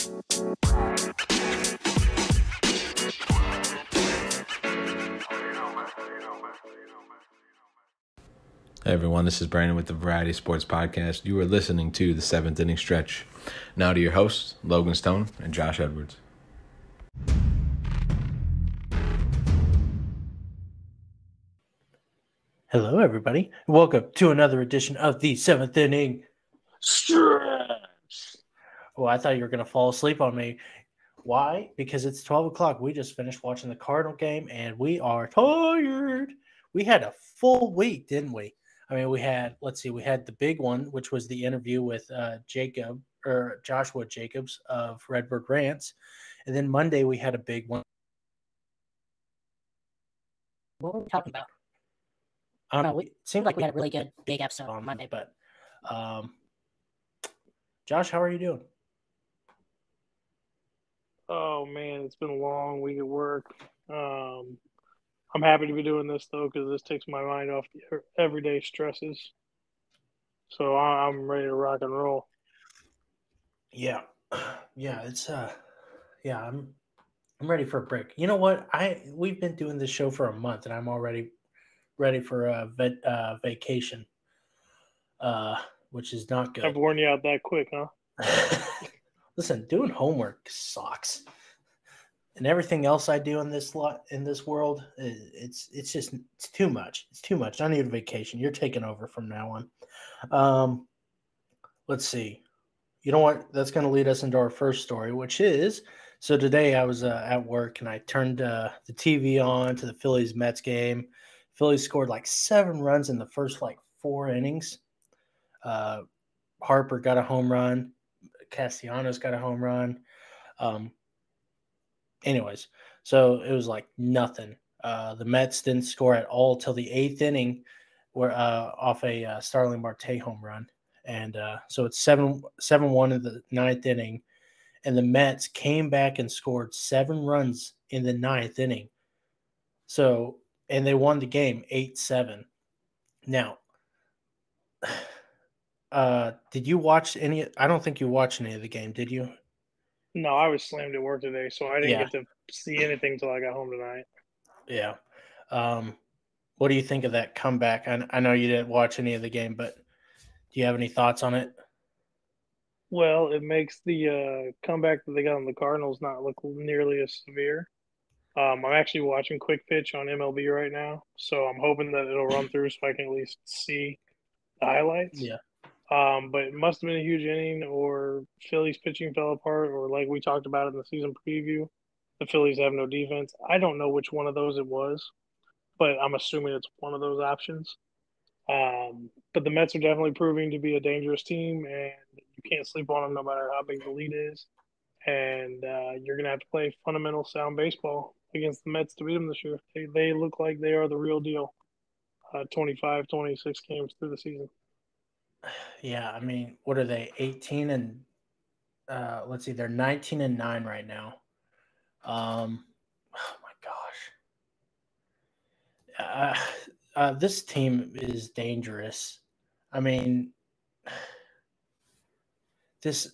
Hey everyone, this is Brandon with the Variety Sports Podcast. You are listening to the 7th Inning Stretch. Now to your hosts, Logan Stone and Josh Edwards. Hello, everybody. Welcome to another edition of the 7th Inning Stretch. Oh, I thought you were going to fall asleep on me. Why? Because it's 12 o'clock. We just finished watching the Cardinal game, and we are tired. We had a full week, didn't we? I mean, we had the big one, which was the interview with Joshua Jacobs of Redbird Rants. And then Monday, we had a big one. What were we talking about? I don't know. It seemed like we had a really good big episode on Monday, but Josh, how are you doing? Oh man, it's been a long week at work. I'm happy to be doing this though because this takes my mind off the everyday stresses. So I'm ready to rock and roll. Yeah, it's I'm ready for a break. You know what? We've been doing this show for a month, and I'm already ready for a vacation, which is not good. I've worn you out that quick, huh? Listen, doing homework sucks, and everything else I do in this world, it's too much. It's too much. I need a vacation. You're taking over from now on. Let's see. You know what? That's going to lead us into our first story, which is, so today I was at work and I turned the TV on to the Phillies-Mets game. Phillies scored like 7 runs in the first 4 innings. Harper got a home run. Castellanos got a home run. Anyways, so it was like nothing. The Mets didn't score at all till the 8th inning, off a Starling Marte home run. And so it's 7-1 in the 9th inning. And the Mets came back and scored 7 runs in the 9th inning. So, and they won the game 8-7. Now, did you watch any? I don't think you watched any of the game, did you? No, I was slammed at work today, so I didn't get to see anything till I got home tonight. Yeah. What do you think of that comeback? I know you didn't watch any of the game, but do you have any thoughts on it? Well, it makes the comeback that they got on the Cardinals not look nearly as severe. I'm actually watching Quick Pitch on MLB right now, so I'm hoping that it'll run through so I can at least see the highlights. Yeah. But it must have been a huge inning, or Phillies pitching fell apart, or like we talked about in the season preview, the Phillies have no defense. I don't know which one of those it was, but I'm assuming it's one of those options. But the Mets are definitely proving to be a dangerous team, and you can't sleep on them no matter how big the lead is. And you're going to have to play fundamental sound baseball against the Mets to beat them this year. They look like they are the real deal. 25, 26 games through the season. Yeah, I mean, what are they? 18 and let's see, they're 19-9 right now. Oh my gosh. This team is dangerous. I mean, it's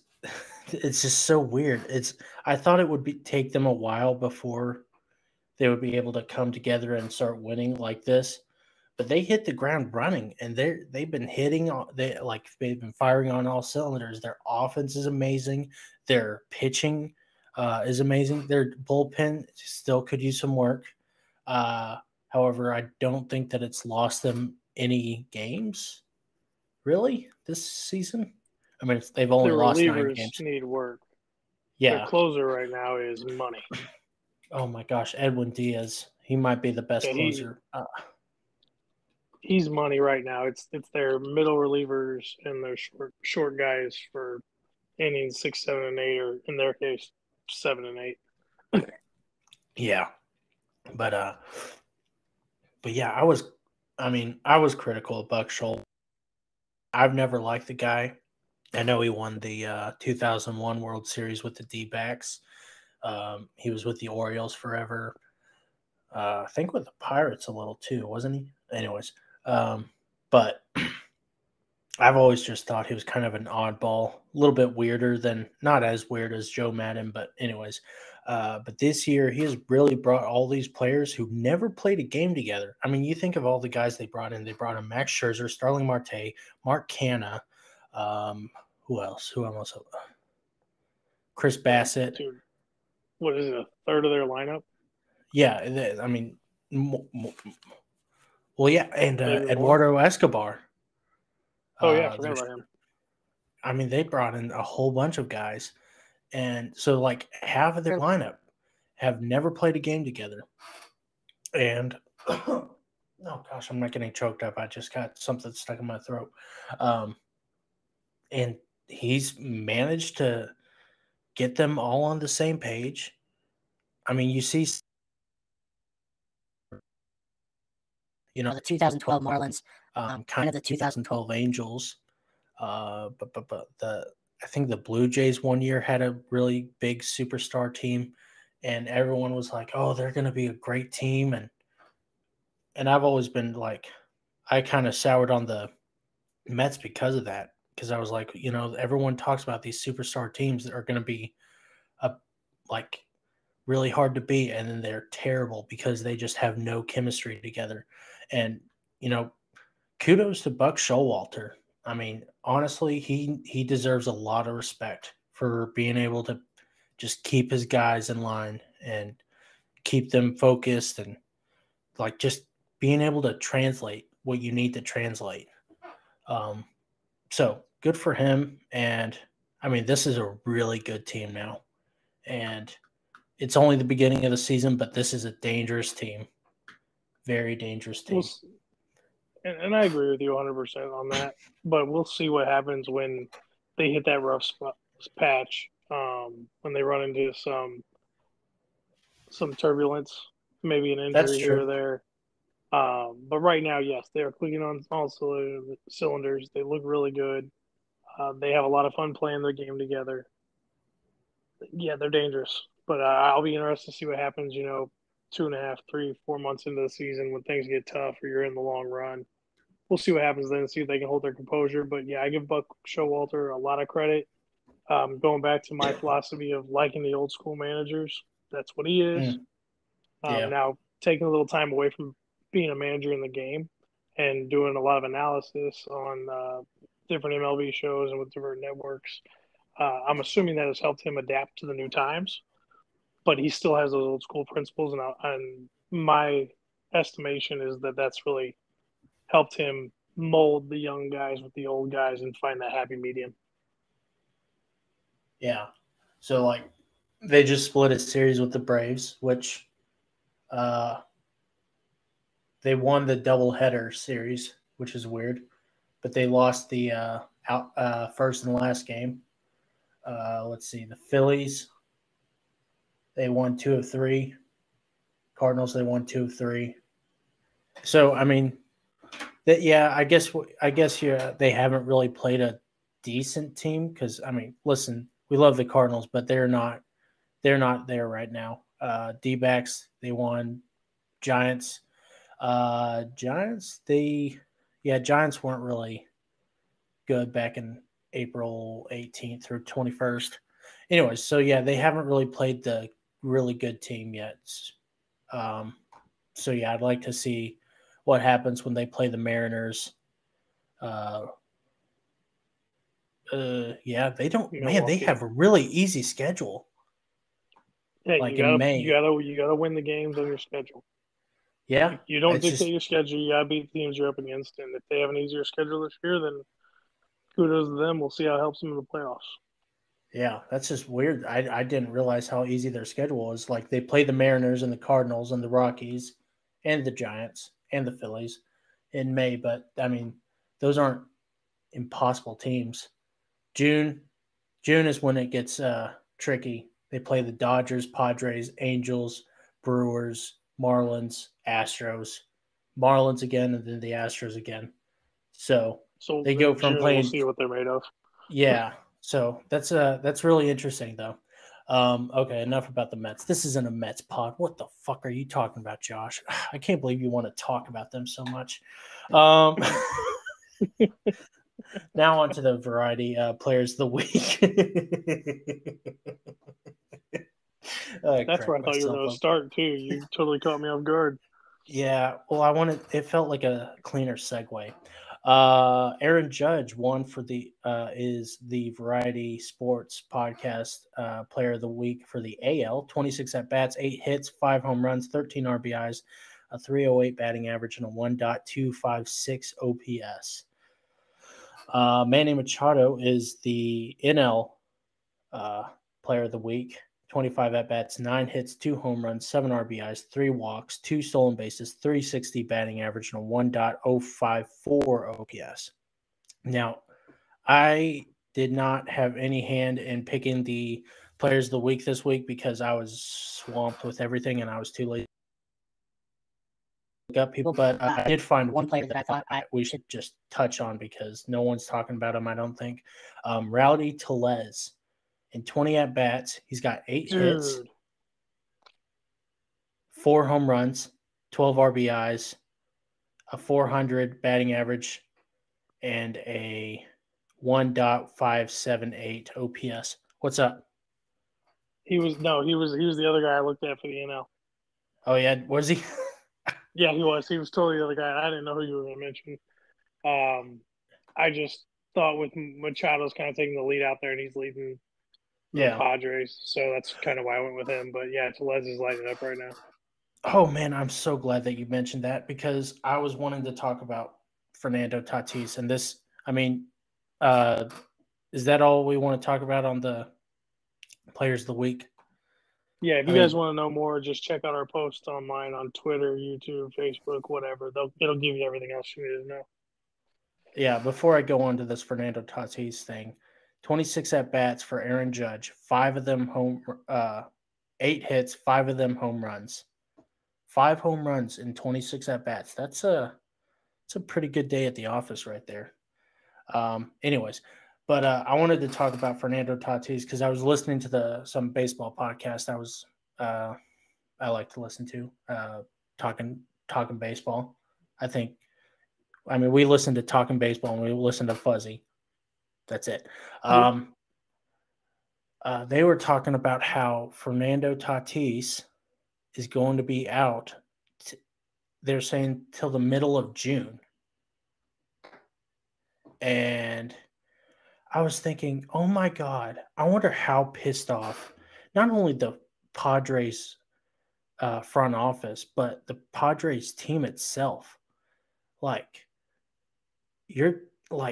just so weird. I thought it would take them a while before they would be able to come together and start winning like this. But they hit the ground running, and they've been they've been firing on all cylinders. Their offense is amazing. Their pitching is amazing. Their bullpen still could use some work. However, I don't think that it's lost them any games, really, this season. I mean, they've only lost 9 games. Need work. Yeah. The closer right now is money. Oh my gosh, Edwin Diaz. He might be the best closer. He's money right now. It's their middle relievers and their short guys for innings 6, 7, and 8, or in their case, 7 and 8. Yeah, but yeah, I was critical of Buck Schultz. I've never liked the guy. I know he won the 2001 World Series with the D-backs. He was with the Orioles forever. I think with the Pirates a little too, wasn't he? Anyways, but I've always just thought he was kind of an oddball, a little bit weirder than, not as weird as Joe Madden, but anyways. But this year, he has really brought all these players who never played a game together. I mean, you think of all the guys they brought in. They brought in Max Scherzer, Starling Marte, Mark Canha. Who else? Who else? Chris Bassett. Dude, what is it, a third of their lineup? Yeah, I mean, well, yeah, and Eduardo Escobar. Oh, yeah, I forgot about him. I mean, they brought in a whole bunch of guys. And so, like, half of their lineup have never played a game together. And, oh, gosh, I'm not getting choked up. I just got something stuck in my throat. And he's managed to get them all on the same page. I mean, you see, the 2012 Marlins, kind of the 2012 Angels. But I think the Blue Jays one year had a really big superstar team, and everyone was like, "Oh, they're going to be a great team." And I've always been like, I kind of soured on the Mets because of that, because I was like, everyone talks about these superstar teams that are going to be like really hard to beat, and then they're terrible because they just have no chemistry together. And kudos to Buck Showalter. I mean, honestly, he deserves a lot of respect for being able to just keep his guys in line and keep them focused, and like just being able to translate what you need to translate. So good for him. And I mean, this is a really good team now, and it's only the beginning of the season, but this is a dangerous team, very dangerous team. And I agree with you 100% on that. But we'll see what happens when they hit that rough patch, when they run into some turbulence, maybe an injury here or there. But right now, yes, they are clicking on all cylinders. They look really good. They have a lot of fun playing their game together. Yeah, they're dangerous. But I'll be interested to see what happens, 2.5, 3, 4 months into the season when things get tough or you're in the long run. We'll see what happens then and see if they can hold their composure. But yeah, I give Buck Showalter a lot of credit. Going back to my philosophy of liking the old school managers, that's what he is. Now, taking a little time away from being a manager in the game and doing a lot of analysis on different MLB shows and with different networks, I'm assuming that has helped him adapt to the new times. But he still has those old school principles, and my estimation is that that's really helped him mold the young guys with the old guys and find that happy medium. Yeah. So, like, they just split a series with the Braves, which they won the doubleheader series, which is weird. But they lost the first and last game. Let's see. The Phillies, they won 2 of 3. Cardinals, they won 2 of 3. So, I mean, I guess they haven't really played a decent team because, I mean, listen, we love the Cardinals, but they're not there right now. D-backs, they won. Giants Giants weren't really good back in April 18th through 21st. Anyways, so yeah, they haven't really played the really good team yet. So yeah, I'd like to see what happens when they play the Mariners. Yeah, they don't. Man, they have a really easy schedule. Yeah, like in May, you gotta win the games on your schedule. Yeah, you don't dictate your schedule. You gotta beat the teams you're up against, and if they have an easier schedule this year, then kudos to them. We'll see how it helps them in the playoffs. Yeah, that's just weird. I didn't realize how easy their schedule was. Like, they play the Mariners and the Cardinals and the Rockies and the Giants and the Phillies in May, but I mean, those aren't impossible teams. June is when it gets tricky. They play the Dodgers, Padres, Angels, Brewers, Marlins, Astros, Marlins again, and then the Astros again. So they go from June, playing. We'll see what they're made of. Yeah. So that's really interesting, though. Okay, enough about the Mets. This isn't a Mets pod. What the fuck are you talking about, Josh? I can't believe you want to talk about them so much. Now on to the variety players of the week. That's where I thought you were going to start too. You totally caught me off guard. Yeah, well, it felt like a cleaner segue. Aaron Judge won for is the Variety Sports Podcast Player of the Week for the AL. 26 at bats, 8 hits, 5 home runs, 13 RBIs, a 308 batting average, and a 1.256 OPS. Manny Machado is the NL Player of the Week. 25 at-bats, 9 hits, 2 home runs, 7 RBIs, 3 walks, 2 stolen bases, 360 batting average, and a 1.054 OPS. Now, I did not have any hand in picking the Players of the Week this week because I was swamped with everything and I was too lazy to look up people. But I did find one player that I thought we should just touch on because no one's talking about him, I don't think. Rowdy Tolez. In 20 at-bats, he's got 8 hits, 4 home runs, 12 RBIs, a 400 batting average, and a 1.578 OPS. What's up? He was the other guy I looked at for the NL. Oh, yeah? Was he? Yeah, he was. He was totally the other guy. I didn't know who you were going to mention. I just thought with Machado's kind of taking the lead out there and he's leading the Padres, so that's kind of why I went with him. But yeah, Tellez is lighting up right now. Oh man, I'm so glad that you mentioned that because I was wanting to talk about Fernando Tatis and this. I mean, is that all we want to talk about on the Players of the Week? Yeah, if you guys want to know more, just check out our posts online on Twitter, YouTube, Facebook, whatever. It'll give you everything else you need to know. Yeah, before I go on to this Fernando Tatis thing, 26 at-bats for Aaron Judge, 5 of them 8 hits, 5 of them home runs. 5 home runs in 26 at-bats. That's a pretty good day at the office right there. Anyways, but I wanted to talk about Fernando Tatis because I was listening to some baseball podcast I like to listen to, talking baseball. We listen to Talking Baseball and we listen to Fuzzy. That's it. They were talking about how Fernando Tatis is going to be out. They're saying till the middle of June. And I was thinking, oh my God, I wonder how pissed off not only the Padres front office, but the Padres team itself.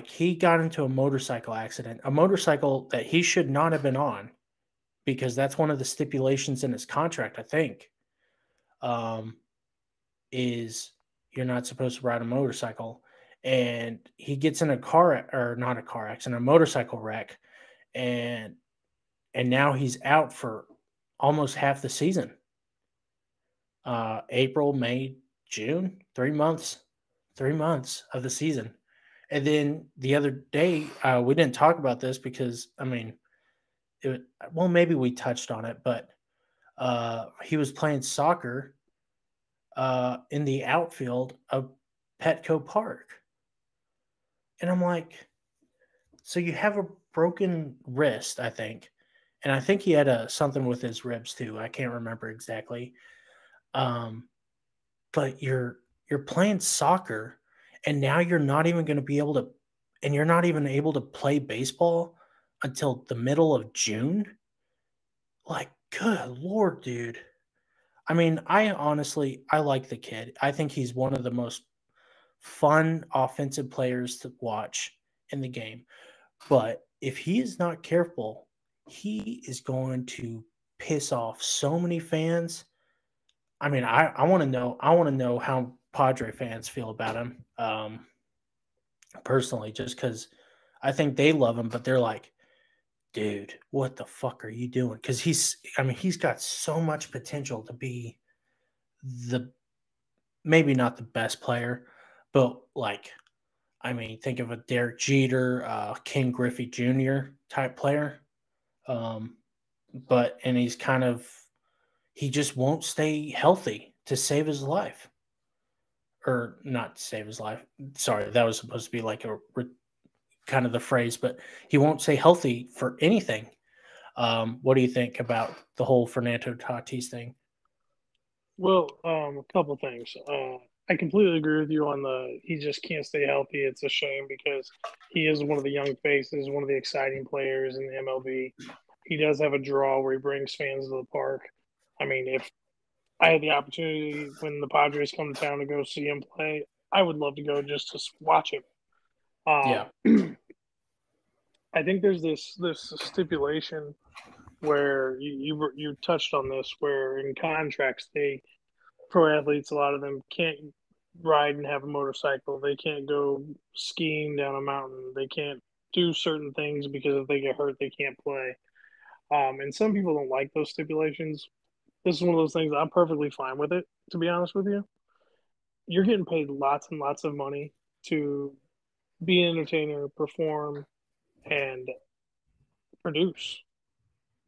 He got into a motorcycle accident, a motorcycle that he should not have been on because that's one of the stipulations in his contract, I think, is you're not supposed to ride a motorcycle. And he gets in a motorcycle wreck, and now he's out for almost half the season. April, May, June, 3 months of the season. And then the other day, we didn't talk about this because, maybe we touched on it, but he was playing soccer in the outfield of Petco Park. And I'm like, so you have a broken wrist, I think. And I think he had something with his ribs too. I can't remember exactly. But you're playing soccer and now you're not even going to be able to, and you're not even able to play baseball until the middle of June. Like, good Lord, dude. I like the kid. I think he's one of the most fun offensive players to watch in the game. But if he is not careful, he is going to piss off so many fans. I want to know how Padre fans feel about him personally, just because I think they love him, but they're like, dude, what the fuck are you doing? Because he's got so much potential to be maybe not the best player, but think of a Derek Jeter, King Griffey Jr. type player. He just won't stay healthy to save his life. Or not to save his life. Sorry, that was supposed to be like a kind of the phrase, but he won't say healthy for anything. What do you think about the whole Fernando Tatis thing? Well, a couple things. I completely agree with you on he just can't stay healthy. It's a shame because he is one of the young faces, one of the exciting players in the MLB. He does have a draw where he brings fans to the park. I mean, if I had the opportunity when the Padres come to town to go see him play, I would love to go just to watch him. Yeah. I think there's this stipulation where you touched on this, where in contracts pro athletes, a lot of them can't ride and have a motorcycle. They can't go skiing down a mountain. They can't do certain things because if they get hurt, they can't play. And some people don't like those stipulations. This is one of those things I'm perfectly fine with it, to be honest with you. You're getting paid lots and lots of money to be an entertainer, perform, and produce.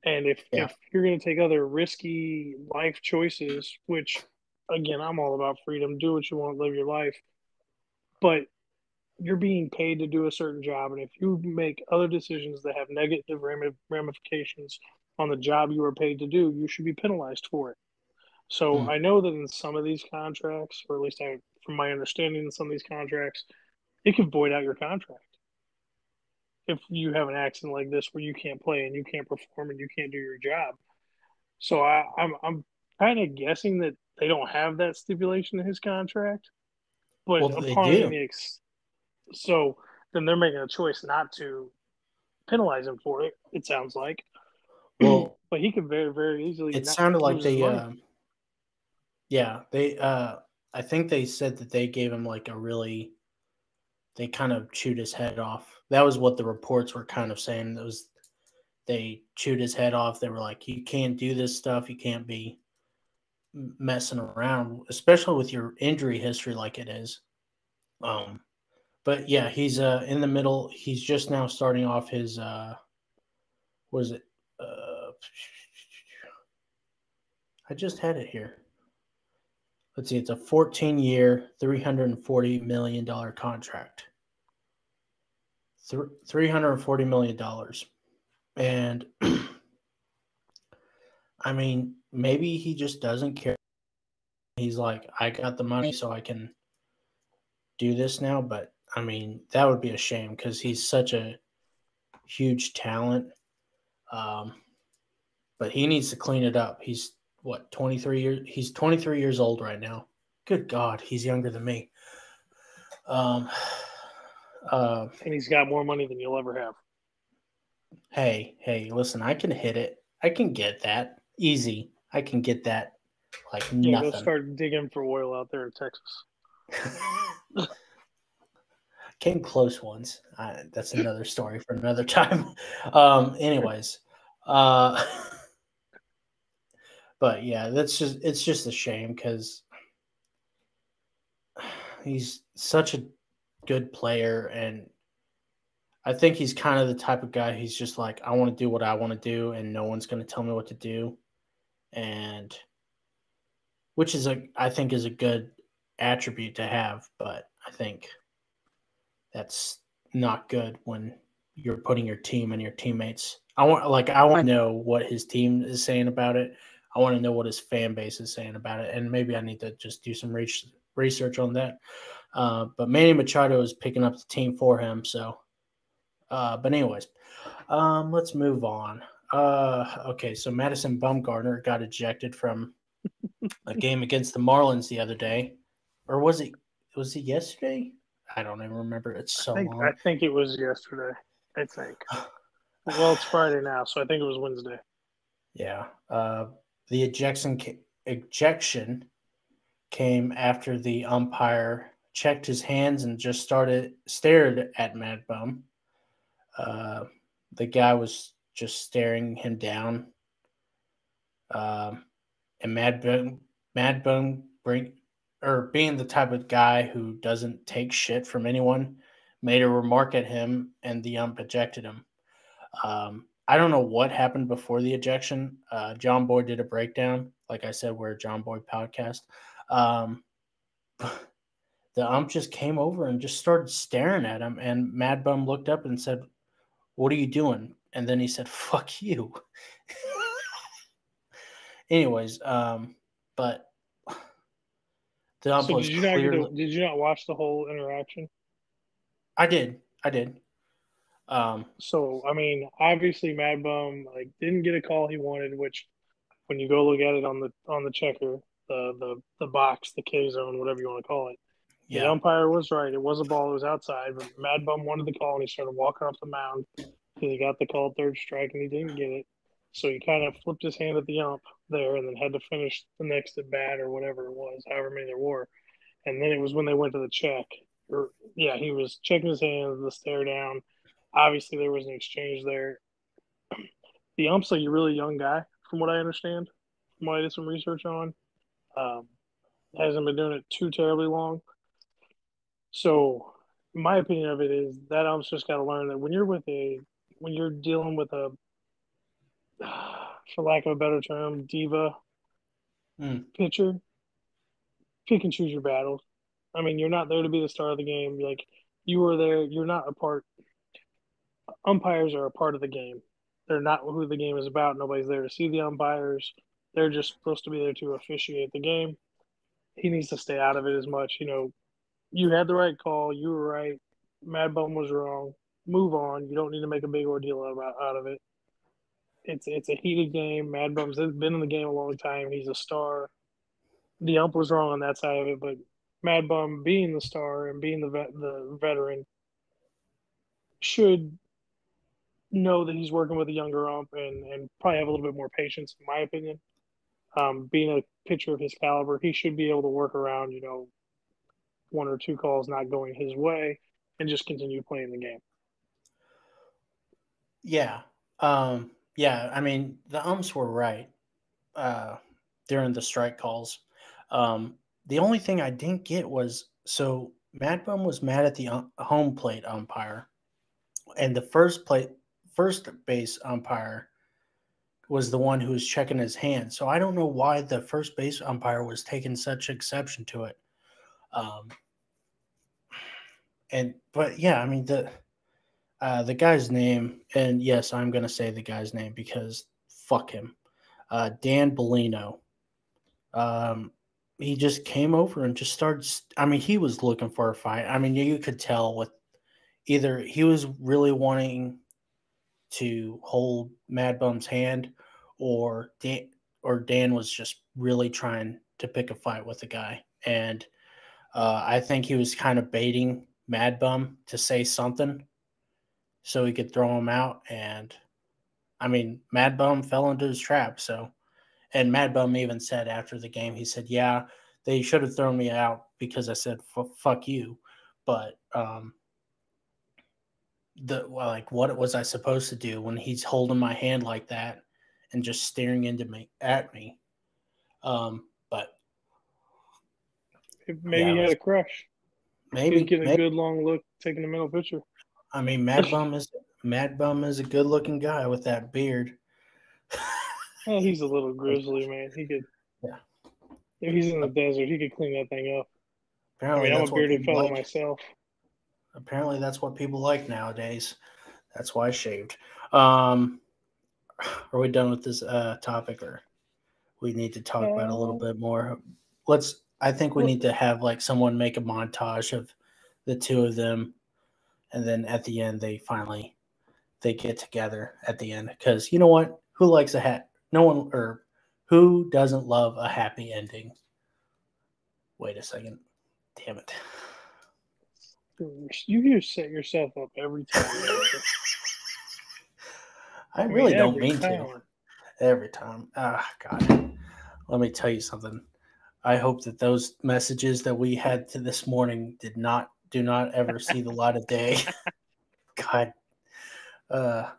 And Yeah. if you're going to take other risky life choices, which again, I'm all about freedom, do what you want, live your life, but you're being paid to do a certain job. And if you make other decisions that have negative ramifications on the job you were paid to do, you should be penalized for it. So Mm. I know that in some of these contracts, or at least from my understanding in some of these contracts, it can void out your contract if you have an accident like this where you can't play and you can't perform and you can't do your job. So I'm kind of guessing that they don't have that stipulation in his contract, but Well, they upon do. any so then they're making a choice not to penalize him for it. It sounds like, Well, but he could very very easily it not sounded like lose his they, money. yeah, I think they said that they gave him like they kind of chewed his head off. That was what the reports were kind of saying. They chewed his head off. They were like, you can't do this stuff. You can't be messing around, especially with your injury history like it is. Um, but yeah, he's in the middle. He's just now starting off his what is it? Uh, I just had it here. Let's see, it's a 14-year, $340 million contract. $340 million. And I mean, maybe he just doesn't care. He's like, I got the money so I can do this now. But I mean, that would be a shame because he's such a huge talent. Um, but he needs to clean it up. He's what, 23 years? He's 23 years old right now. Good God, he's younger than me. Um, And he's got more money than you'll ever have. hey, listen, I can hit it. I can get that easy. I can get that like Yeah, go nothing. start digging for oil out there in Texas. Came close once. That's another story for another time. Anyways, uh, but yeah, it's just a shame because he's such a good player, and I think he's kind of the type of guy. He's just like, I want to do what I want to do, and no one's going to tell me what to do, and which is I think is a good attribute to have, but I think that's not good when you're putting your team and your teammates. I want to know what his team is saying about it. I want to know what his fan base is saying about it, and maybe I need to just do some research on that. But Manny Machado is picking up the team for him. So, but anyways, let's move on. Okay, so Madison Bumgarner got ejected from a game against the Marlins the other day, or was it? Was it yesterday? I don't even remember. It's so I long. think it was yesterday. I think. Well, it's Friday now, so I think it was Wednesday. Yeah. The ejection came after the umpire checked his hands and just stared at Madbum. The guy was just staring him down. And Madbum being the type of guy who doesn't take shit from anyone, made a remark at him, and the ump ejected him. I don't know what happened before the ejection. John Boy did a breakdown. Like I said, we're a John Boy podcast. the ump just came over and just started staring at him. And Madbum looked up and said, "What are you doing?" And then he said, "Fuck you." Anyways, but the ump So was did you not get clearly. to, did you not watch the whole interaction? I did. I did. So I mean, obviously Mad Bum like didn't get a call he wanted, which when you go look at it on the checker, the box, the K zone, whatever you want to call it, the Yeah. umpire was right. It was a ball. It was outside, but Mad Bum wanted the call, and he started walking off the mound because he got the call third strike, and he didn't get it. So he kind of flipped his hand at the ump there, and then had to finish the next at bat or whatever it was, however many there were. And then it was when they went to the check. Or yeah, he was checking his hands, the stare down. Obviously, there was an exchange there. The ump's like a really young guy, from what I understand, from what I did some research on. Um, hasn't been doing it too terribly long. So, my opinion of it is that ump's just got to learn that when you're dealing with a, for lack of a better term, diva Mm. pitcher, pick and choose your battles. I mean, you're not there to be the star of the game. Like you were there, you're not a part. Umpires are a part of the game. They're not who the game is about. Nobody's there to see the umpires. They're just supposed to be there to officiate the game. He needs to stay out of it as much. You had the right call. You were right. Mad Bum was wrong. Move on. You don't need to make a big ordeal out of it. It's a heated game. Mad Bum's been in the game a long time. He's a star. The ump was wrong on that side of it, but Mad Bum being the star and being the veteran should know that he's working with a younger ump and probably have a little bit more patience, in my opinion. Being a pitcher of his caliber, he should be able to work around, one or two calls not going his way and just continue playing the game. Yeah. Yeah. I mean, the umps were right uh, during the strike calls. The only thing I didn't get was so Madbum was mad at the home plate umpire, and the first base umpire was the one who was checking his hand. So I don't know why the first base umpire was taking such exception to it. Um, but yeah, I mean the guy's name, and yes, I'm gonna say the guy's name because fuck him, Dan Bellino. Um, he just came over and just started. I mean, he was looking for a fight. I mean, you could tell with either he was really wanting to hold Mad Bum's hand, or Dan was just really trying to pick a fight with the guy. And I think he was kind of baiting Mad Bum to say something so he could throw him out. And I mean, Mad Bum fell into his trap. So, and Mad Bum even said after the game, he said, "Yeah, they should have thrown me out because I said fuck you." But what was I supposed to do when he's holding my hand like that and just staring at me? But Maybe yeah, he had a crush. He was getting a maybe. good long look, taking the middle picture. I mean, Mad Bum is a good looking guy with that beard. Well, he's a little grizzly, man. He could, Yeah. if he's in the desert, he could clean that thing up. I Apparently, mean, I'm a that's what bearded people fellow like. myself. Apparently, that's what people like nowadays. That's why I shaved. Um, are we done with this topic, or we need to talk about it a little Uh, bit more? I think we need to have like someone make a montage of the two of them, and then at the end they get together at the end because you know what? Who likes a hat? No one, or who doesn't love a happy ending? Wait a second. Damn it. you just set yourself up every time, don't you? I I mean, really don't every mean to. time. Every time. Ah, God. Let me tell you something. I hope that those messages that we had to this morning do not ever see the light of day. God. Uh,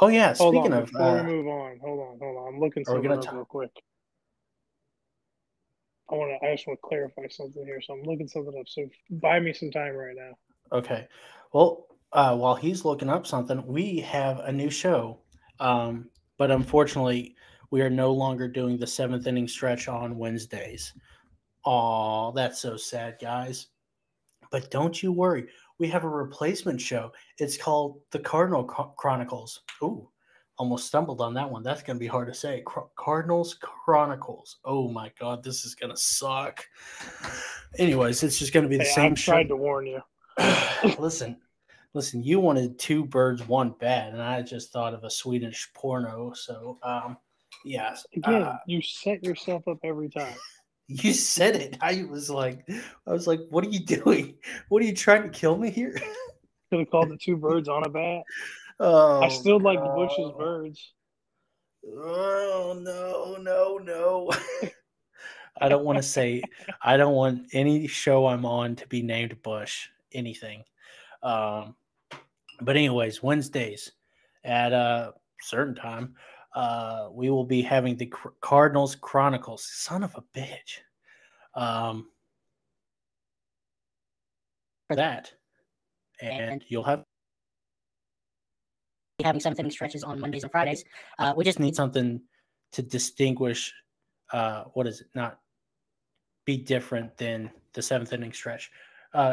oh yeah. Hold Speaking on, of, before we move on, hold on. I'm looking are we something gonna up talk? real quick. I just want to clarify something here, so I'm looking something up. So buy me some time right now. Okay. Well, while he's looking up something, we have a new show. But unfortunately, we are no longer doing the seventh inning stretch on Wednesdays. Aw, that's so sad, guys. But don't you worry. We have a replacement show. It's called The Cardinal Chronicles. Ooh, almost stumbled on that one. That's going to be hard to say. Cardinals Chronicles. Oh my God, this is going to suck. Anyways, it's just going to be the same show. I tried to warn you. Listen, you wanted two birds, one bad, and I just thought of a Swedish porno. So, yes. Again, you set yourself up every time. You said it. I was like, what are you doing? What are you trying to kill me here? Could have called it two birds on a bat. Oh, I still like the Bush's birds. Oh, no. I don't want any show I'm on to be named Bush, anything. But anyways, Wednesdays at a certain time, we will be having the Cardinals Chronicles. Son of a bitch. For that. And you'll have having 7th inning stretches on Mondays and Fridays. We just need something to distinguish not be different than the 7th inning stretch.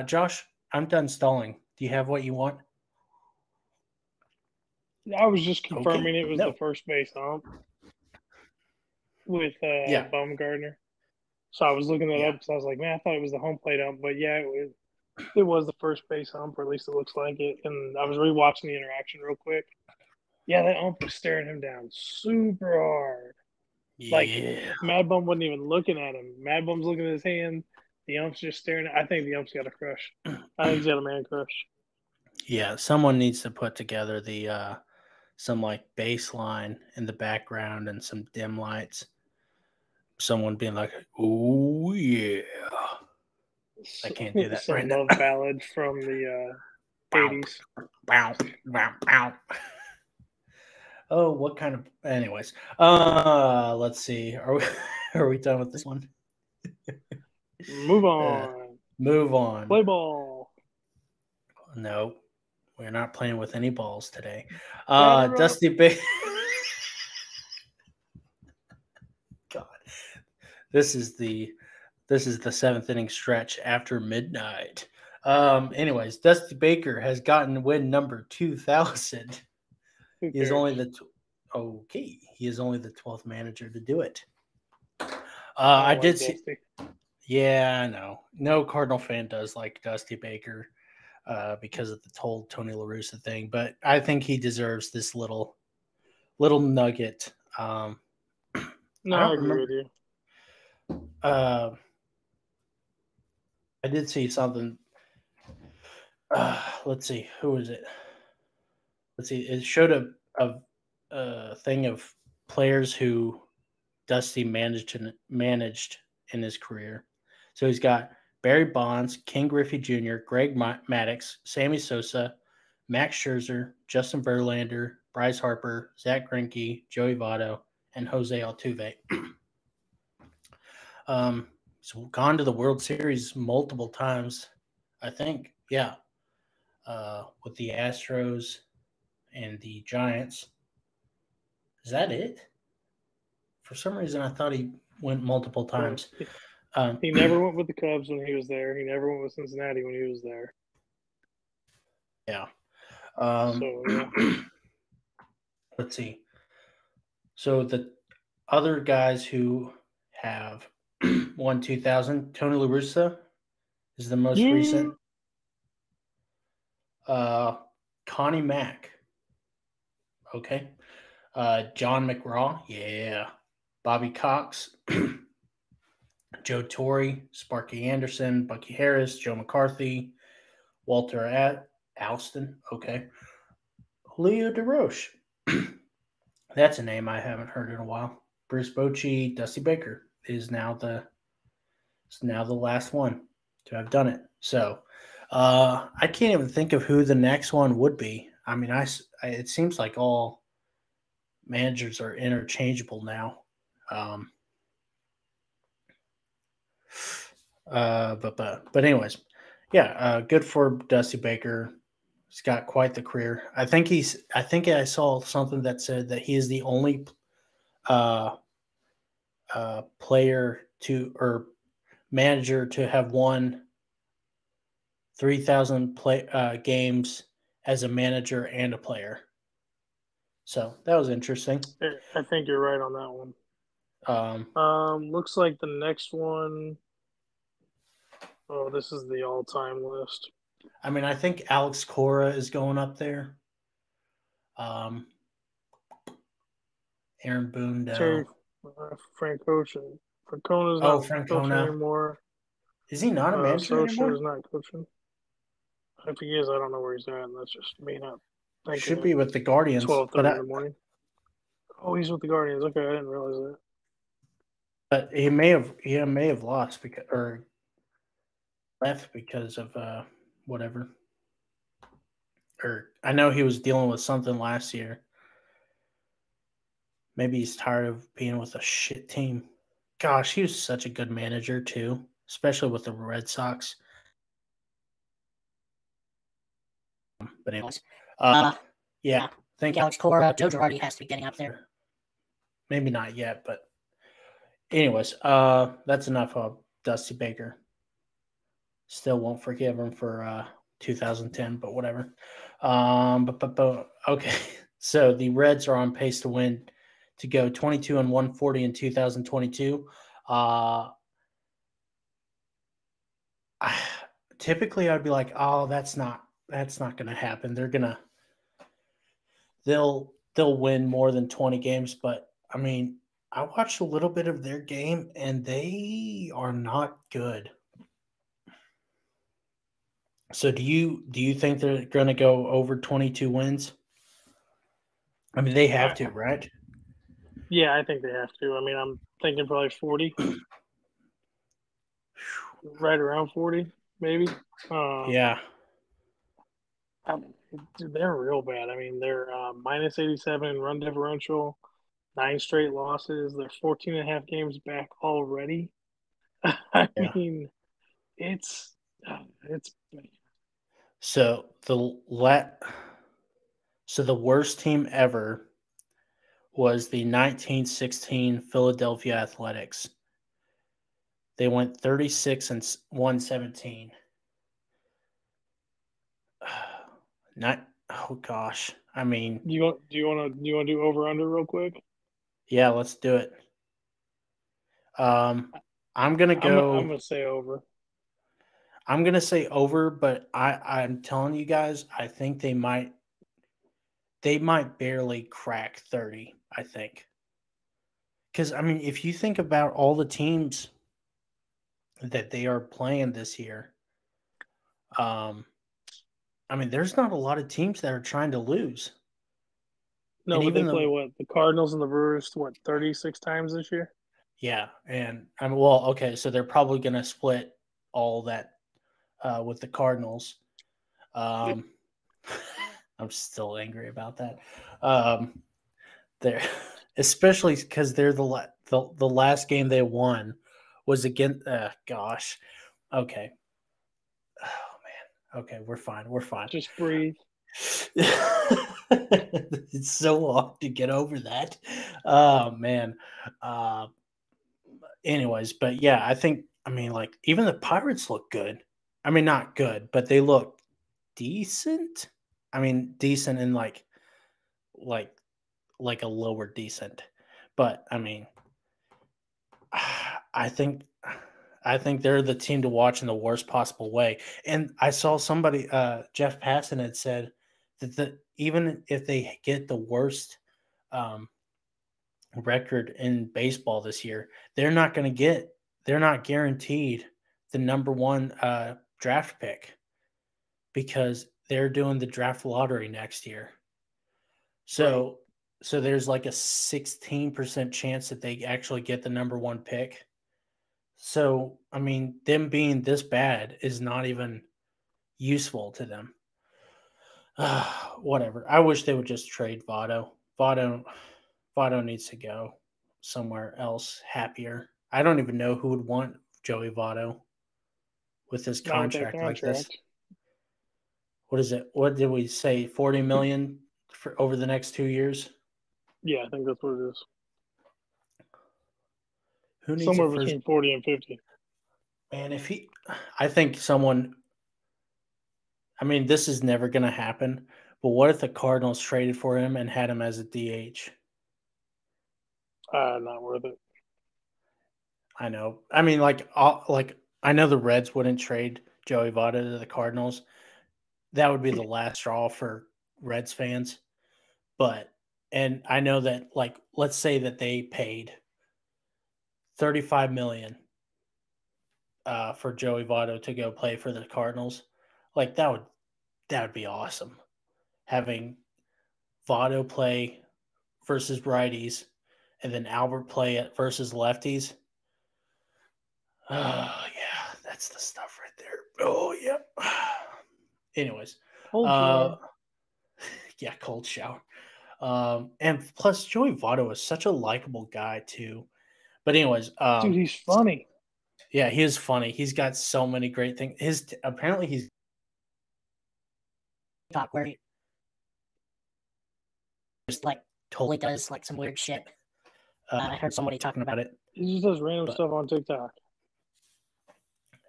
Josh, I'm done stalling. Do you have what you want? I was just confirming it was the first base hump with Bumgarner. So I was looking that up because I was like, man, I thought it was the home plate hump. But yeah, it was the first base hump, or at least it looks like it. And I was rewatching the interaction real quick. Yeah, that ump was staring him down super hard. Like, Madbum wasn't even looking at him. Madbum's looking at his hand. The ump's just staring. I think the ump's got a crush. I think he's got a man crush. Yeah, someone needs to put together the some like baseline in the background and some dim lights. Someone being like, "Oh yeah." I can't do that right now. Some love ballad from the 80s. Bow, bow, bow. Oh, what kind of? Anyways, let's see. Are we done with this one? Move on. Move on. Play ball. No, we're not playing with any balls today. Dusty Baker. God, this is the 7th inning stretch after midnight. Anyways, Dusty Baker has gotten win number 2,000. He is only the 12th manager to do it. I did see. Yeah, I know. No Cardinal fan does like Dusty Baker because of the whole Tony La Russa thing, but I think he deserves this little nugget. No, I agree with you. I did see something. Let's see. Who is it? Let's see. It showed a thing of players who Dusty managed in his career. So he's got Barry Bonds, Ken Griffey Jr., Greg Maddux, Sammy Sosa, Max Scherzer, Justin Verlander, Bryce Harper, Zach Greinke, Joey Votto, and Jose Altuve. So gone to the World Series multiple times, I think. Yeah. With the Astros and the Giants. Is that it? For some reason, I thought he went multiple times. He never went with the Cubs when he was there. He never went with Cincinnati when he was there. Yeah. Let's see. So the other guys who have won 2,000, Tony La Russa is the most recent. Connie Mack. Okay. John McGraw. Yeah. Bobby Cox. Joe Torre, Sparky Anderson, Bucky Harris, Joe McCarthy, Walter Alston. Okay. Leo DeRoche. That's a name I haven't heard in a while. Bruce Bochy, Dusty Baker is now the last one to have done it. So I can't even think of who the next one would be. I mean, it seems like all managers are interchangeable now. But anyways, yeah, good for Dusty Baker. He's got quite the career. I think I saw something that said that he is the only player or manager to have won 3,000 games as a manager and a player. So that was interesting. I think you're right on that one. Looks like the next one. Oh, this is the all-time list. I mean, I think Alex Cora is going up there. Aaron Boone, Terry Francona's not coaching Francona. anymore. Is he not a manager anymore? Socha's not coaching. If he is, I don't know where he's at. And that's just me not thinking. Should be with the Guardians. 12:30 in the morning. Oh, he's with the Guardians. Okay, I didn't realize that. But he may have lost because or left because of whatever. Or I know he was dealing with something last year. Maybe he's tired of being with a shit team. Gosh, he was such a good manager too, especially with the Red Sox. But anyways, yeah. I think Alex Cora, Joe Girardi has to be getting up there. Maybe not yet, but anyways, that's enough of Dusty Baker. Still won't forgive him for 2010, but whatever. Okay, so the Reds are on pace to go 22 and 140 in 2022. Typically, I'd be like, oh, that's not going to happen. They'll win more than 20 games, but I mean, I watched a little bit of their game, and they are not good. So do you think they're going to go over 22 wins? I mean, they have to, right? Yeah, I think they have to. I mean, I'm thinking probably 40. Right around 40, maybe. Yeah. They're real bad. I mean, they're minus 87 run differential, 9 straight losses. They're 14 and a half games back already. I mean, it's so the worst team ever was the 1916 Philadelphia Athletics. They went 36 and 117. Oh gosh. I mean, do you want to do over under real quick? Yeah, let's do it. I'm gonna go. I'm gonna say over. I'm gonna say over, but I'm telling you guys, I think they might barely crack 30. I think, because I mean, if you think about all the teams that they are playing this year, I mean, there's not a lot of teams that are trying to lose. No, and but they play what? The Cardinals and the Brewers, 36 times this year? Yeah, and I mean, well, okay, so they're probably going to split all that with the Cardinals. I'm still angry about that. They're especially because they're the last game they won was against. Gosh, okay. Oh man, okay, we're fine. Just breathe. It's so hard to get over that. Oh man. Anyways, but yeah, I mean, like, even the Pirates look good. I mean, not good, but they look decent. I mean, decent in like a lower decent. But I mean, I think they're the team to watch in the worst possible way. And I saw somebody, Jeff Passan had said that even if they get the worst record in baseball this year, they're not guaranteed the number one draft pick because they're doing the draft lottery next year. So there's like a 16% chance that they actually get the number one pick. So, I mean, them being this bad is not even useful to them. Whatever. I wish they would just trade Votto. Votto needs to go somewhere else, happier. I don't even know who would want Joey Votto with his contract like this. What is it? What did we say? $40 million for over the next 2 years? Yeah, I think that's what it is. Who needs somewhere between 40 and 50? Man, I think someone I mean, this is never going to happen. But what if the Cardinals traded for him and had him as a DH? Not worth it. I know. I mean, like I know the Reds wouldn't trade Joey Votto to the Cardinals. That would be the last straw for Reds fans. And I know that, like, let's say that they paid $35 million for Joey Votto to go play for the Cardinals. Like, that would be awesome. Having Votto play versus righties, and then Albert play it versus lefties. Oh, yeah, that's the stuff right there. Oh, yep. Anyways, Cold shower. yeah, cold shower. And plus, Joey Votto is such a likable guy too. But anyways, Dude, he's funny. yeah, he is funny. He's got so many great things. Apparently he's Talk where he just like totally does like some weird shit. I heard somebody talking about it. He just does random stuff on TikTok.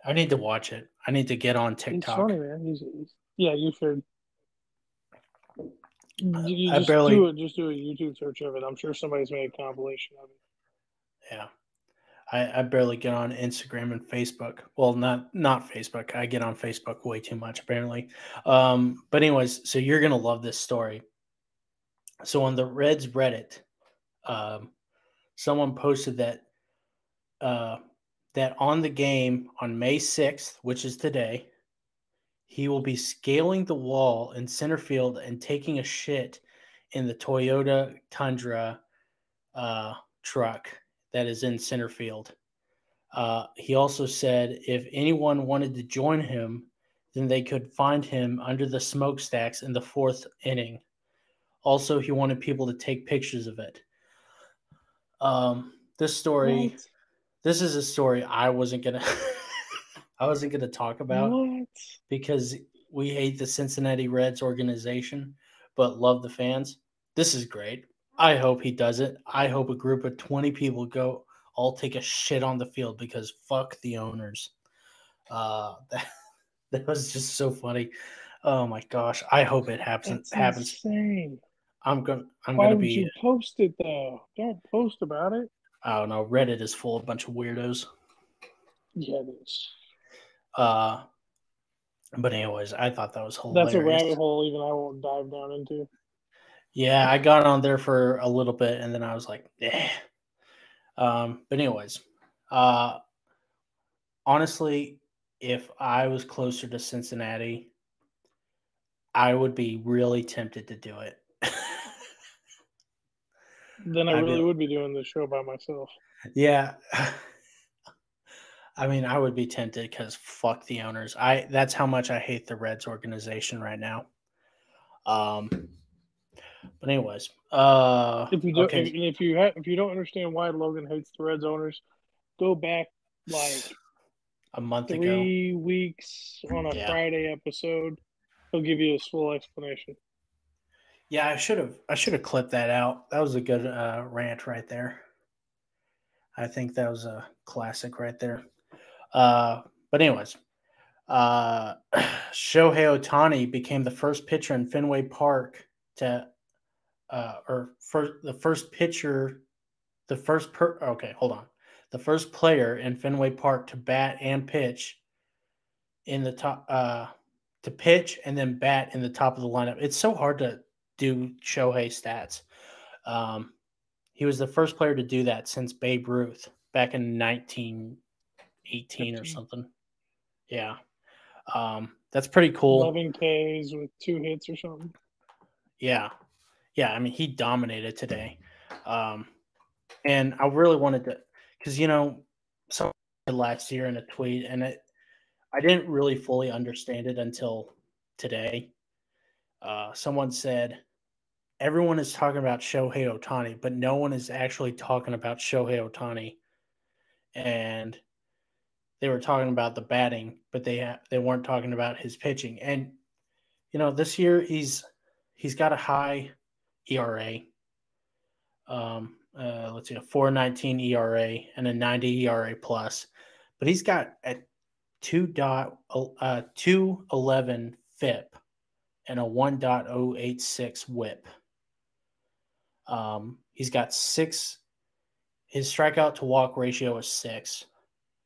I need to watch it. I need to get on He's TikTok. funny, man. Yeah, you should. You I just barely- do a YouTube search of it. I'm sure somebody's made a compilation of it. Yeah. I barely get on Instagram and Facebook. Well, not Facebook. I get on Facebook way too much, apparently. But anyways, so you're gonna love this story. So on the Reds Reddit, someone posted that that on the game on May 6th, which is today, he will be scaling the wall in center field and taking a shit in the Toyota Tundra truck that is in center field. He also said if anyone wanted to join him, then they could find him under the smokestacks in the 4th inning. Also, he wanted people to take pictures of it. This story, What? this is a story I wasn't gonna talk about What? because we hate the Cincinnati Reds organization, but love the fans. This is great. I hope he does it. I hope a group of 20 people go all take a shit on the field because fuck the owners. That was just so funny. Oh my gosh. I hope it happens. Insane. I'm Why gonna would be you post it though? Don't post about it. I don't know. Reddit is full of a bunch of weirdos. Yeah, it is. But anyways, I thought that was hilarious. That's a rabbit hole even I won't dive down into. Yeah, I got on there for a little bit and then I was like, eh. But anyways, honestly, if I was closer to Cincinnati, I would be really tempted to do it. Then I really would be doing this show by myself. Yeah. I mean, I would be tempted because fuck the owners. That's how much I hate the Reds organization right now. But anyways, If you do, okay. if you don't understand why Logan hates the Reds owners, go back like a month ago. 3 weeks on a Friday episode. He'll give you his full explanation. Yeah, I should have clipped that out. That was a good rant right there. I think that was a classic right there. But anyways, Shohei Ohtani became the first pitcher in Fenway Park to, the first player in Fenway Park to bat and pitch in the top, to pitch and then bat in the top of the lineup. It's so hard to do Shohei stats. He was the first player to do that since Babe Ruth back in 1918 or something. Yeah. That's pretty cool. 11 Ks with 2 hits or something. Yeah. Yeah, I mean, he dominated today. And I really wanted to, because, someone said last year in a tweet, and I didn't really fully understand it until today. Someone said, everyone is talking about Shohei Ohtani, but no one is actually talking about Shohei Ohtani. And they were talking about the batting, but they weren't talking about his pitching. And, this year he's got a high ERA. Let's see, a 4.19 ERA and a 90 ERA plus, but he's got a 2.11 FIP and a 1.086 WHIP. He's got 6. His strikeout to walk ratio is 6.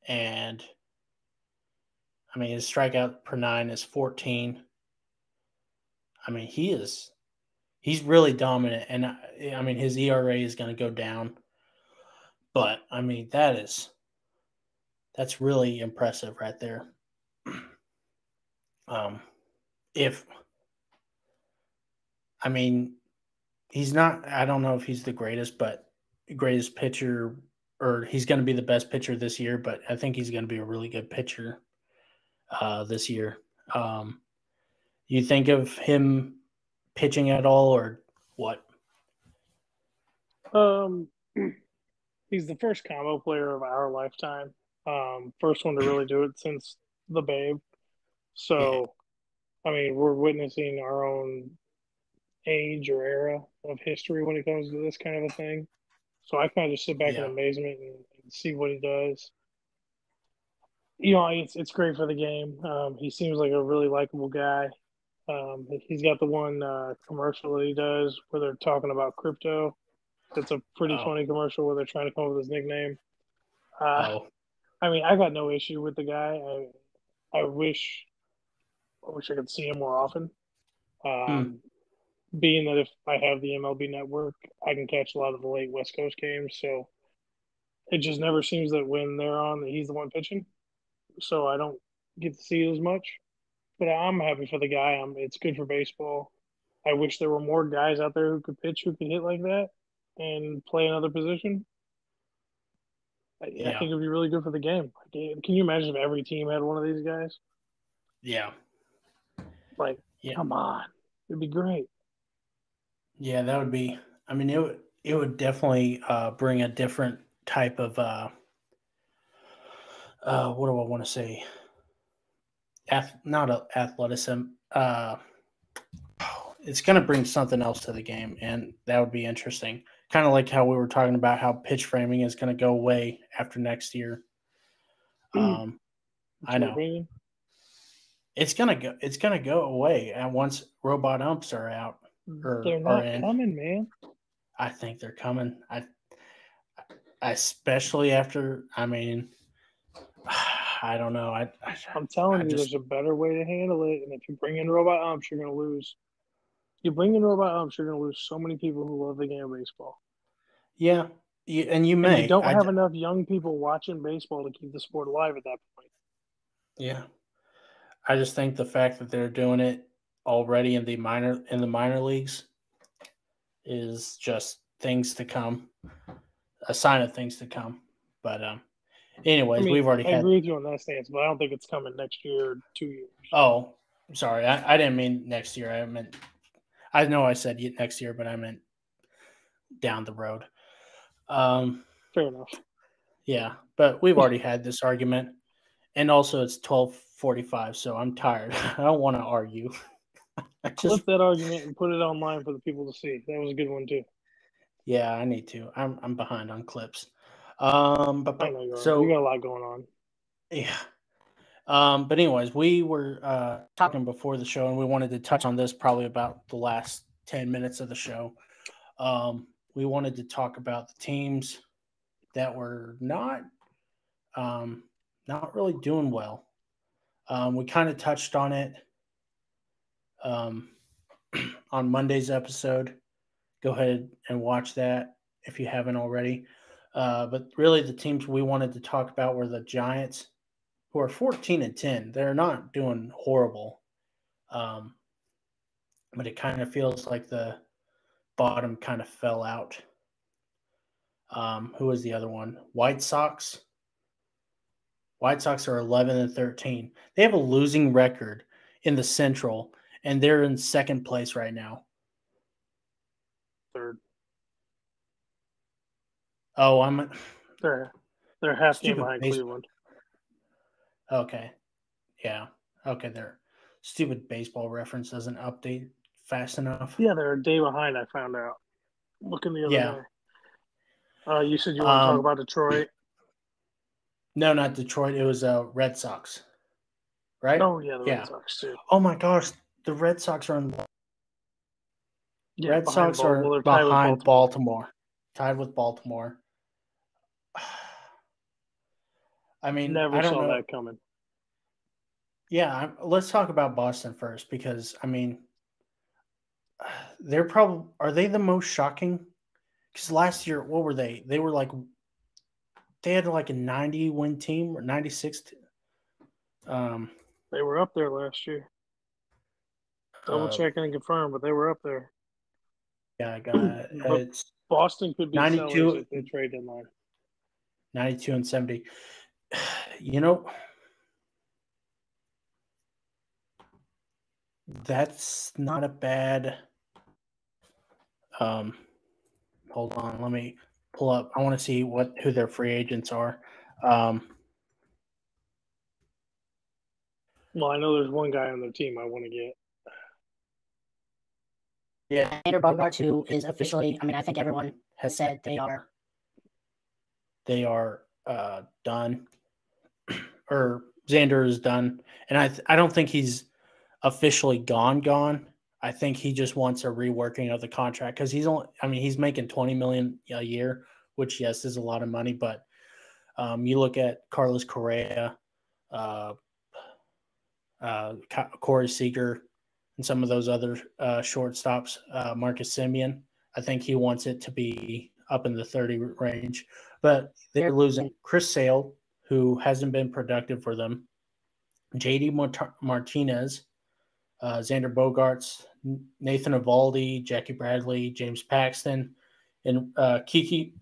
And, I mean, his strikeout per 9 is 14. I mean, he's really dominant. And, I mean, his ERA is going to go down. But, I mean, that's really impressive right there. He's not, I don't know if he's the greatest pitcher, or he's going to be the best pitcher this year, but I think he's going to be a really good pitcher this year. You think of him pitching at all, or what? He's the first combo player of our lifetime. First one to really do it since the Babe. So, I mean, we're witnessing our own age or era of history when it comes to this kind of a thing. So I kind of just sit back in amazement and see what he does. You know, it's great for the game. He seems like a really likable guy. He's got the one commercial that he does where they're talking about crypto. It's a pretty funny commercial where they're trying to come up with his nickname. I mean, I got no issue with the guy. I wish I could see him more often. Being that if I have the MLB network, I can catch a lot of the late West Coast games. So it just never seems that when they're on that he's the one pitching. So I don't get to see it as much. But I'm happy for the guy. It's good for baseball. I wish there were more guys out there who could pitch, who could hit like that and play another position. I think it'd be really good for the game. Can you imagine if every team had one of these guys? Yeah. Come on. It'd be great. Yeah, that would be. I mean, it would definitely bring a different type of what do I want to say? Not athleticism. It's going to bring something else to the game, and that would be interesting. Kind of like how we were talking about how pitch framing is going to go away after next year. I know it's gonna go away, and once robot umps are out, they're not coming, man. I think they're coming. I especially after. I mean, I don't know. I'm telling you, there's a better way to handle it, and if you bring in robot umps, you're gonna lose. You bring in robot umps, you're gonna lose so many people who love the game of baseball. Yeah, and you may. You don't have enough young people watching baseball to keep the sport alive at that point. Yeah. I just think the fact that they're doing it already in the minor leagues is just things to come, a sign of things to come. But anyways, we've already had. I agree with you on that stance, but I don't think it's coming next year or 2 years. Oh, sorry, I didn't mean next year. I know I said next year, but I meant down the road. Fair enough. Yeah, but we've already had this argument. And also, it's 12:45, so I'm tired. I don't want to argue. Clip that argument and put it online for the people to see. That was a good one too. Yeah, I need to. I'm behind on clips. But I know you are. So you got a lot going on. Yeah. But anyways, we were talking before the show, and we wanted to touch on this probably about the last 10 minutes of the show. We wanted to talk about the teams that were not really doing well. We kind of touched on it on Monday's episode. Go ahead and watch that if you haven't already. But really, the teams we wanted to talk about were the Giants, who are 14-10. They're not doing horrible, but it kind of feels like the bottom kind of fell out. Who was the other one? White Sox. White Sox are 11-13. They have a losing record in the Central, and they're in second place right now. Third. Oh, They're half game behind Cleveland. Okay. Yeah. Okay, their stupid baseball reference doesn't update fast enough. Yeah, they're a day behind, I found out. Looking the other day. You said you want to talk about Detroit? No, not Detroit. It was Red Sox. Right? Oh, yeah, the Red Sox, too. Oh, my gosh. The Red Sox are in. Yeah, Red Sox Well, are they're tied with behind Baltimore. Tied with Baltimore. I mean, Never I don't saw know. that coming. Yeah, let's talk about Boston first because I mean, they're probably are they the most shocking? Because last year, what were they? They were like they had like a 90 win team or 96. They were up there last year. Double checking and confirm, but they were up there. Yeah, I got But it's Boston could be 92 sellers at the trade deadline. 92 and 70. You know, that's not a bad. Hold on, let me pull up. I want to see who their free agents are. Well, I know there's one guy on their team I want to get. Yeah, Xander Bogaerts, who is officially, I mean, I think everyone has said they are. They are done, or Xander is done, and I don't think he's officially gone. I think he just wants a reworking of the contract because he's making $20 million a year, which yes is a lot of money, but you look at Carlos Correa, Corey Seager, and some of those other shortstops, Marcus Semien. I think he wants it to be up in the 30 range, but they're losing Chris Sale, who hasn't been productive for them, JD Martinez, Xander Bogaerts, Nathan Eovaldi, Jackie Bradley, James Paxton, and Kiki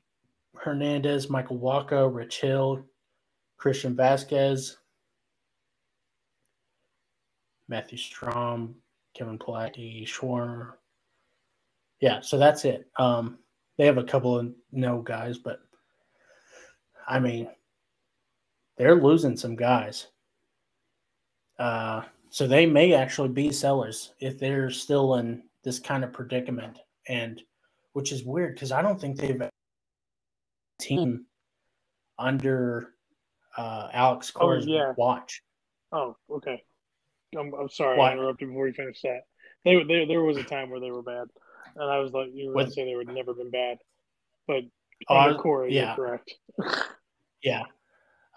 Hernandez, Michael Wacha, Rich Hill, Christian Vasquez, Matthew Strom, Kevin Platti, Schwarber. Yeah, so that's it. They have a couple of no guys, but I mean, they're losing some guys. So they may actually be sellers if they're still in this kind of predicament, and which is weird because I don't think they've a team under Alex Cora's watch. Oh, okay. I'm sorry Why? I interrupted before you finished that. There was a time where they were bad, and I was like, you were going to say they would never been bad, but under Cora, you're correct. Yeah.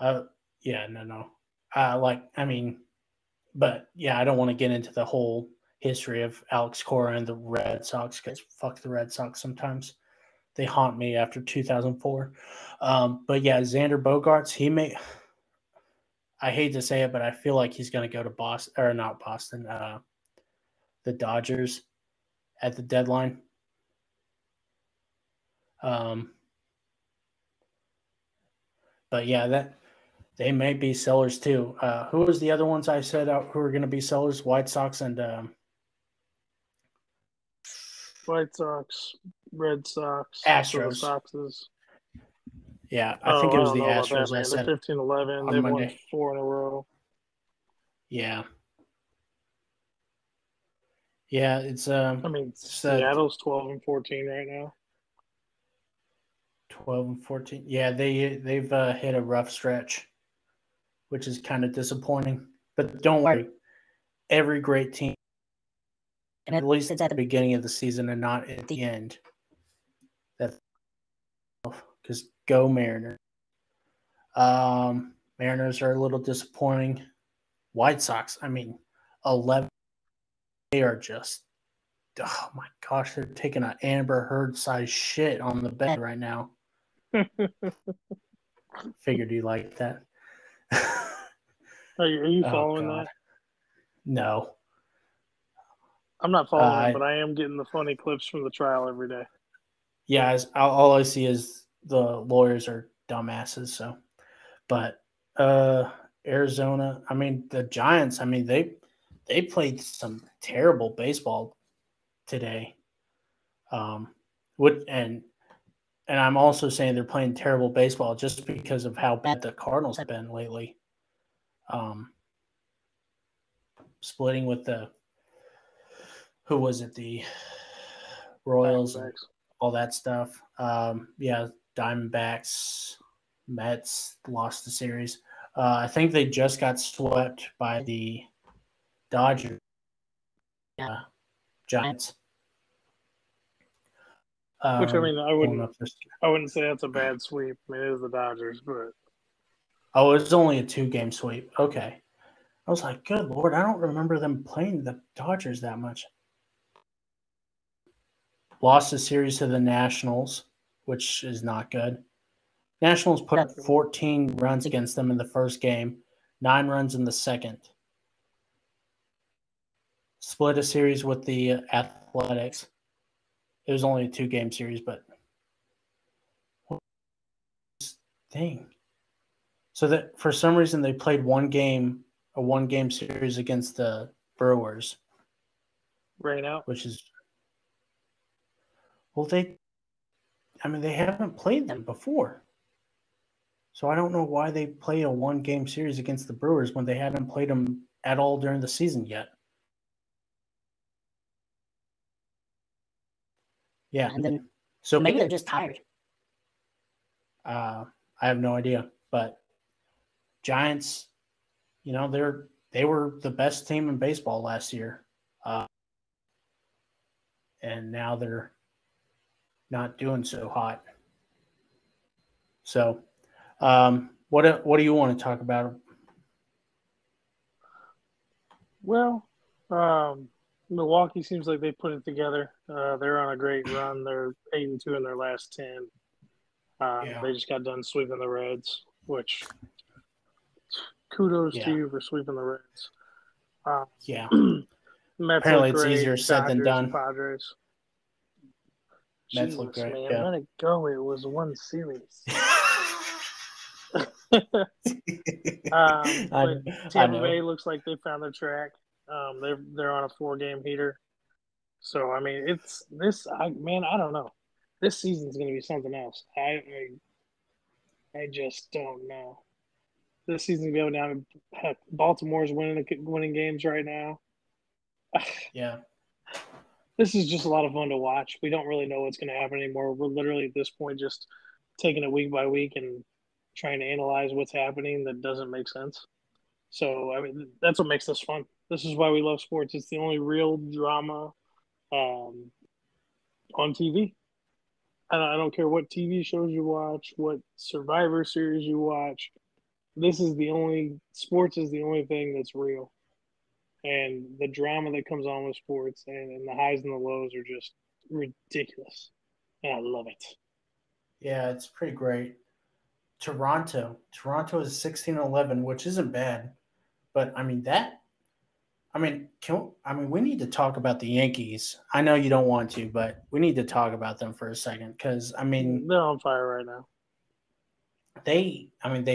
No. But yeah, I don't want to get into the whole history of Alex Cora and the Red Sox because fuck the Red Sox sometimes. They haunt me after 2004. But yeah, Xander Bogaerts, I hate to say it, but I feel like he's going to go to Boston, or not Boston, the Dodgers at the deadline. But yeah, they may be sellers too. Who was the other ones I said who are going to be sellers? White Sox and White Sox, Red Sox, Astros. So the Soxes. Yeah, I think it was the Astros. That, I said they're 15-11. They've won 4 in a row. Yeah. Yeah, it's Seattle's 12-14 right now. 12-14. Yeah, they've hit a rough stretch, which is kind of disappointing. But don't worry, every great team, and at least it's at the beginning of the season and not at the end. That's because go Mariners. Mariners are a little disappointing. White Sox, 11. They are just, oh my gosh, they're taking an Amber Heard size shit on the bed right now. Figured you like that. Are you following that? No. I'm not following it, but I am getting the funny clips from the trial every day. Yeah, all I see is the lawyers are dumbasses. So, but Arizona, the Giants, they played some terrible baseball today. And I'm also saying they're playing terrible baseball just because of how bad the Cardinals have been lately. Splitting with the Royals, and all that stuff. Diamondbacks, Mets lost the series. I think they just got swept by the Dodgers. Giants. Which I mean, Pulling up this. I wouldn't say that's a bad sweep. I mean, it is the Dodgers, but Oh, it was only a 2-game sweep. Okay. I was like, good Lord, I don't remember them playing the Dodgers that much. Lost the series to the Nationals, which is not good. Nationals put up 14 runs against them in the first game, 9 runs in the second. Split a series with the Athletics. It was only a 2-game series, but what thing? So that for some reason they played a 1-game series against the Brewers. rain out. Which is they haven't played them before. So I don't know why they played a 1-game series against the Brewers when they hadn't played them at all during the season yet. Yeah. And then So maybe they're just tired. I have no idea, but Giants, they were the best team in baseball last year, and now they're not doing so hot. So, what do you want to talk about? Well, Milwaukee seems like they put it together. They're on a great run. They're 8-2 in their last 10. They just got done sweeping the Reds, which kudos to you for sweeping the Reds. Mets Apparently look it's great. easier said than done. Padres. Mets Jesus, look great. man, Yeah. let it go. It was one series. But Tampa Bay looks like they found their track. They're on a 4-game heater. So I mean, it's this. I don't know. This season's going to be something else. I just don't know. This season's going down. Heck, Baltimore's winning games right now. Yeah. This is just a lot of fun to watch. We don't really know what's going to happen anymore. We're literally at this point just taking it week by week and trying to analyze what's happening that doesn't make sense. So, I mean, that's what makes this fun. This is why we love sports. It's the only real drama on TV. I don't care what TV shows you watch, what Survivor series you watch. Sports is the only thing that's real. And the drama that comes on with sports and the highs and the lows are just ridiculous. And I love it. Yeah, it's pretty great. Toronto is 16-11, which isn't bad. But I mean we need to talk about the Yankees. I know you don't want to, but we need to talk about them for a second because they're on fire right now. They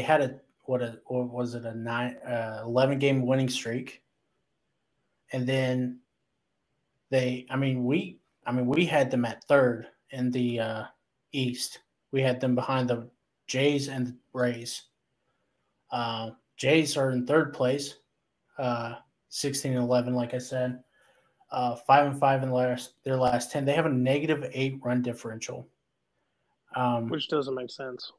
had what was it, 11-game winning streak, and then we had them at third in the East. We had them behind the Jays and the Rays. Jays are in third place, 16-11, like I said. 5-5 in their last 10. They have a -8 run differential, which doesn't make sense.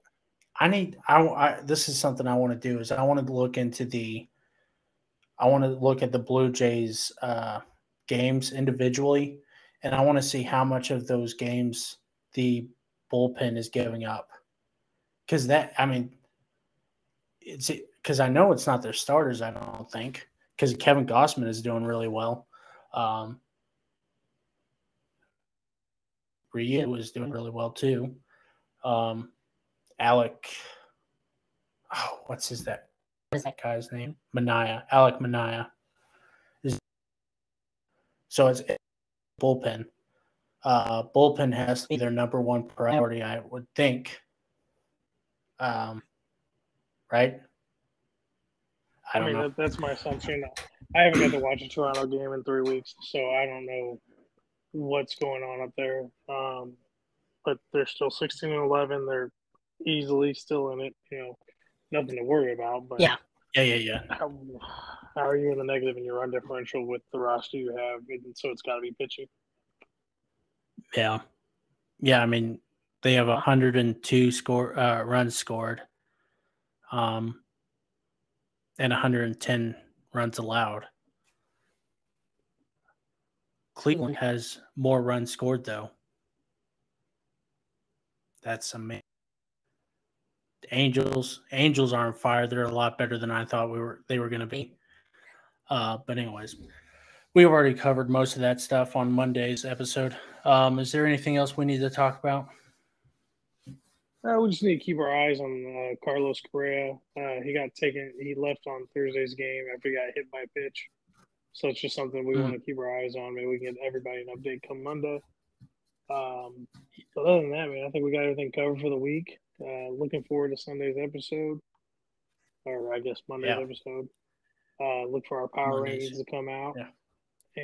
This is something I want to do. Is I want to look at the Blue Jays games individually, and I want to see how much of those games the bullpen is giving up. Because I know it's not their starters. I don't think, because Kevin Gausman is doing really well. Ryu is doing really well too. What's that guy's name? Alek Manaea. So it's bullpen. Bullpen has to be their number one priority, I would think. Right? I don't know. That's my assumption. I haven't got to watch a Toronto game in 3 weeks, so I don't know what's going on up there. But they're still 16-11. They're easily still in it. Nothing to worry about. But yeah. How are you in the negative in your run differential with the roster you have? And so it's got to be pitching. Yeah. I mean, they have 102 runs scored, and 110 runs allowed. Cleveland has more runs scored, though. That's amazing. The Angels are on fire. They're a lot better than I thought they were going to be. But anyways, we've already covered most of that stuff on Monday's episode. Is there anything else we need to talk about? We just need to keep our eyes on Carlos Correa. He left on Thursday's game after he got hit by a pitch. So it's just something we want to keep our eyes on. Maybe we can get everybody an update come Monday. But other than that, man, I think we got everything covered for the week. Looking forward to Sunday's episode, or I guess Monday's episode. Look for our power rankings to come out. Yeah.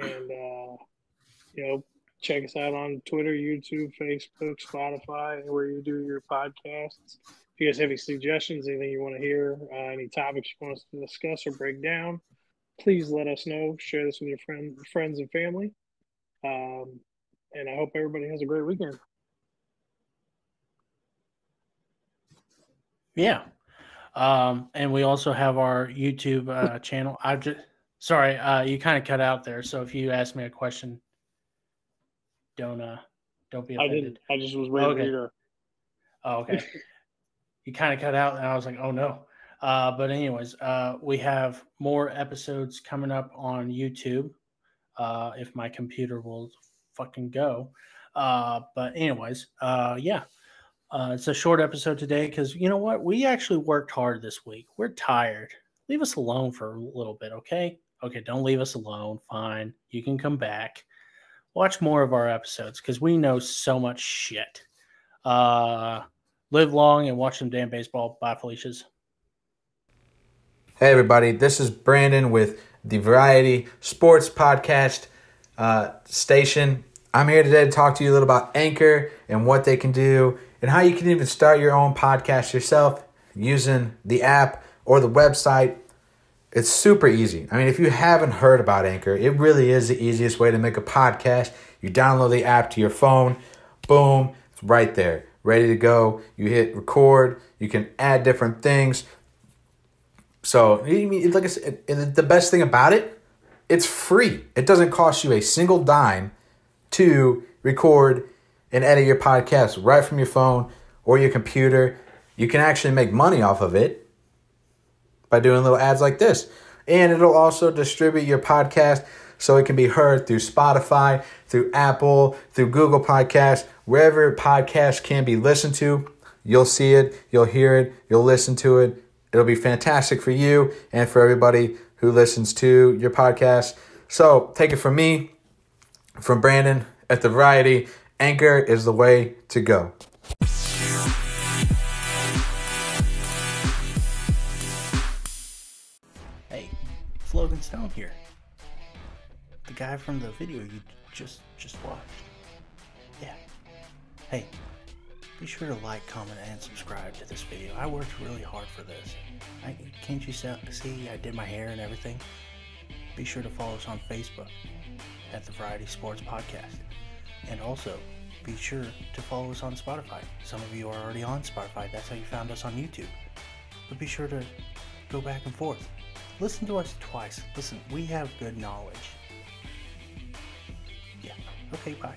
And, check us out on Twitter, YouTube, Facebook, Spotify, anywhere you do your podcasts. If you guys have any suggestions, anything you want to hear, any topics you want us to discuss or break down, please let us know. Share this with your friends and family. And I hope everybody has a great weekend. Yeah. And we also have our YouTube channel. Sorry, you kind of cut out there. So if you ask me a question, don't be offended. I didn't. I just was waiting for you to. Oh, okay. You kind of cut out, and I was like, oh no. But anyways, we have more episodes coming up on YouTube. If my computer will fucking go. But anyways, yeah. It's a short episode today because you know what? We actually worked hard this week. We're tired. Leave us alone for a little bit, okay? Okay, don't leave us alone. Fine. You can come back. Watch more of our episodes because we know so much shit. Live long and watch some damn baseball. Bye, Felicia's. Hey, everybody. This is Brandon with the Variety Sports Podcast station. I'm here today to talk to you a little about Anchor and what they can do and how you can even start your own podcast yourself using the app or the website. It's super easy. I mean, if you haven't heard about Anchor, it really is the easiest way to make a podcast. You download the app to your phone. Boom. It's right there. Ready to go. You hit record. You can add different things. So, like I said, the best thing about it, it's free. It doesn't cost you a single dime to record and edit your podcast right from your phone or your computer. You can actually make money off of it by doing little ads like this. And it'll also distribute your podcast so it can be heard through Spotify, through Apple, through Google Podcasts, wherever podcasts can be listened to. You'll see it, you'll hear it, you'll listen to it. It'll be fantastic for you and for everybody who listens to your podcast. So take it from me, from Brandon at The Variety. Anchor is the way to go. Hey, it's Logan Stone here. The guy from the video you just watched. Yeah. Hey, be sure to like, comment, and subscribe to this video. I worked really hard for this. Can't you see I did my hair and everything? Be sure to follow us on Facebook at The Variety Sports Podcast. And also, be sure to follow us on Spotify. Some of you are already on Spotify. That's how you found us on YouTube. But be sure to go back and forth. Listen to us twice. Listen, we have good knowledge. Yeah. Okay, bye.